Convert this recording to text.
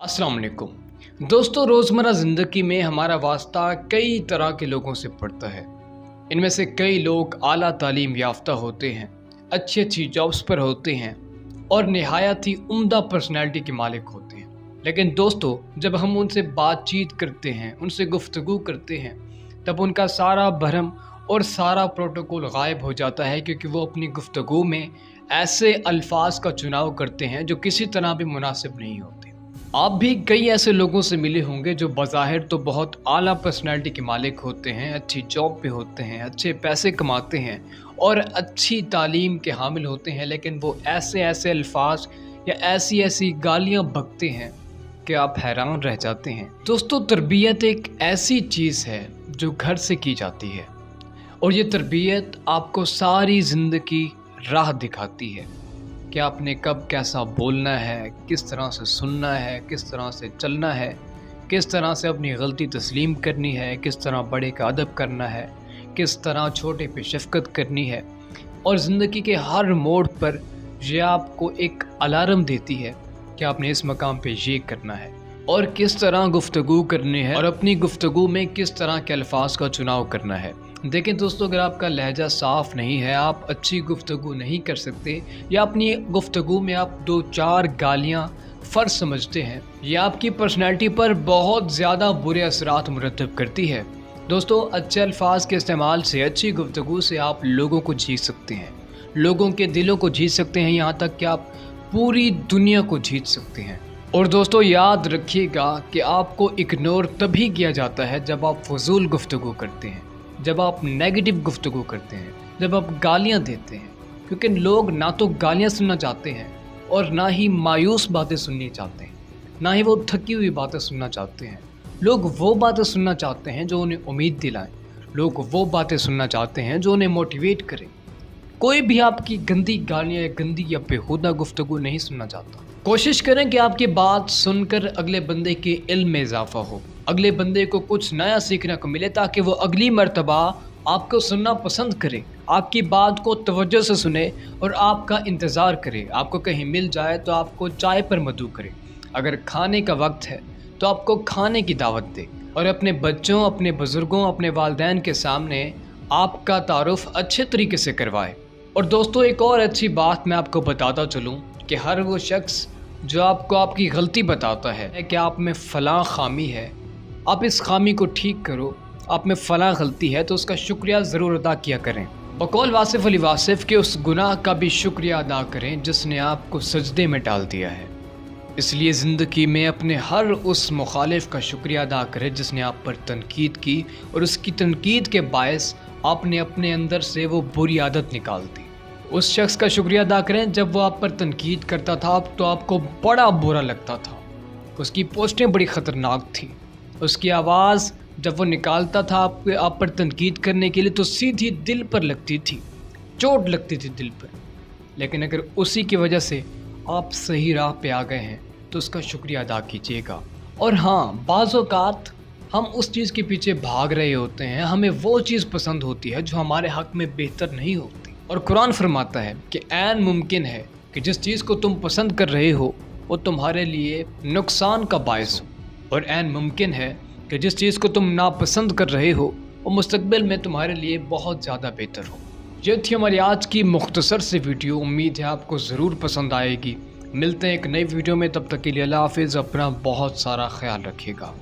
अस्सलाम वालेकुम दोस्तों, रोज़मर्रा ज़िंदगी में हमारा वास्ता कई तरह के लोगों से पड़ता है। इनमें से कई लोग आला तालीम याफ्ता होते हैं, अच्छी अच्छी जॉब्स पर होते हैं और नहायत ही उम्दा पर्सनैलिटी के मालिक होते हैं। लेकिन दोस्तों, जब हम उनसे बातचीत करते हैं, उनसे गुफ्तगू करते हैं, तब उनका सारा भरम और सारा प्रोटोकॉल गायब हो जाता है, क्योंकि वो अपनी गुफ्तगू में ऐसे अल्फाज का चुनाव करते हैं जो किसी तरह भी मुनासिब नहीं होते। आप भी कई ऐसे लोगों से मिले होंगे जो बज़ाहिर तो बहुत आला पर्सनैलिटी के मालिक होते हैं, अच्छी जॉब पे होते हैं, अच्छे पैसे कमाते हैं और अच्छी तालीम के हामिल होते हैं, लेकिन वो ऐसे ऐसे अल्फाज या ऐसी ऐसी गालियां बकते हैं कि आप हैरान रह जाते हैं। दोस्तों, तरबियत एक ऐसी चीज़ है जो घर से की जाती है और ये तरबियत आपको सारी ज़िंदगी राह दिखाती है कि आपने कब कैसा बोलना है, किस तरह से सुनना है, किस तरह से चलना है, किस तरह से अपनी गलती तस्लीम करनी है, किस तरह बड़े का अदब करना है, किस तरह छोटे पे शफ़क़त करनी है। और ज़िंदगी के हर मोड़ पर ये आपको एक अलार्म देती है कि आपने इस मकाम पे ये करना है और किस तरह गुफ्तगू करनी है और अपनी गुफ्तगू में किस तरह के अल्फाज का चुनाव करना है। देखें दोस्तों, अगर आपका लहजा साफ़ नहीं है, आप अच्छी गुफ्तगू नहीं कर सकते या अपनी गुफ्तगू में आप 2-4 गालियाँ फ़र्ज समझते हैं, ये आपकी पर्सनैलिटी पर बहुत ज़्यादा बुरे असरात मुरतब करती है। दोस्तों, अच्छे अल्फाज के इस्तेमाल से, अच्छी गुफ्तगू से आप लोगों को जीत सकते हैं, लोगों के दिलों को जीत सकते हैं, यहाँ तक कि आप पूरी दुनिया को जीत सकते हैं। और दोस्तों, याद रखिएगा कि आपको इग्नोर तभी किया जाता है जब आप फजूल गुफ्तगू करते हैं, जब आप नेगेटिव गुफ्तगू करते हैं, जब आप गालियां देते हैं, क्योंकि लोग ना तो गालियां सुनना चाहते हैं और ना ही मायूस बातें सुननी चाहते हैं, ना ही वो थकी हुई बातें सुनना चाहते हैं। लोग वो बातें सुनना चाहते हैं जो उन्हें उम्मीद दिलाएं, लोग वो बातें सुनना चाहते हैं जो उन्हें मोटिवेट करें। कोई भी आपकी गंदी गालियाँ या गंदी या बेहुदा गुफ्तगू नहीं सुनना चाहता। कोशिश करें कि आपकी बात सुनकर अगले बंदे के इल्म में इजाफा हो, अगले बंदे को कुछ नया सीखने को मिले, ताकि वो अगली मर्तबा आपको सुनना पसंद करे, आपकी बात को तवज्जो से सुने और आपका इंतज़ार करे। आपको कहीं मिल जाए तो आपको चाय पर मदऊ करे, अगर खाने का वक्त है तो आपको खाने की दावत दे और अपने बच्चों, अपने बुज़ुर्गों, अपने वालिदैन के सामने आपका तारुफ अच्छे तरीके से करवाए। और दोस्तों, एक और अच्छी बात मैं आपको बताता चलूँ कि हर वो शख्स जो आपको आपकी गलती बताता है कि आप में फ़लाँ खामी है, आप इस खामी को ठीक करो, आप में फ़लाँ गलती है, तो उसका शुक्रिया ज़रूर अदा किया करें। बकौल वासिफ़ अली वासिफ़ के उस गुनाह का भी शुक्रिया अदा करें जिसने आपको सजदे में डाल दिया है। इसलिए ज़िंदगी में अपने हर उस मुखालिफ का शुक्रिया अदा करें जिसने आप पर तनकीद की और उसकी तनकीद के बायस आपने अपने अंदर से वो बुरी आदत निकाल दी। उस शख्स का शुक्रिया अदा करें जब वो आप पर तनकीद करता था तो आपको बड़ा बुरा लगता था, उसकी पोस्टें बड़ी ख़तरनाक थी, उसकी आवाज़ जब वो निकालता था आप पर तनकीद करने के लिए तो सीधी दिल पर लगती थी, चोट लगती थी दिल पर। लेकिन अगर उसी की वजह से आप सही राह पे आ गए हैं तो उसका शुक्रिया अदा कीजिएगा। और हाँ, बाज़ औक़ात हम उस चीज़ के पीछे भाग रहे होते हैं, हमें वो चीज़ पसंद होती है जो हमारे हक़ में बेहतर नहीं होती, और कुरान फरमाता है कि ऐन मुमकिन है कि जिस चीज़ को तुम पसंद कर रहे हो वो तुम्हारे लिए नुकसान का बायस हो, और ऐन मुमकिन है कि जिस चीज़ को तुम नापसंद कर रहे हो वो मुस्तक़बिल में तुम्हारे लिए बहुत ज़्यादा बेहतर हो। ये थी हमारी आज की मुख्तसर सी वीडियो, उम्मीद है आपको ज़रूर पसंद आएगी। मिलते हैं एक नई वीडियो में, तब तक के लिए अल्लाह हाफ़िज़। अपना बहुत सारा ख्याल रखिएगा।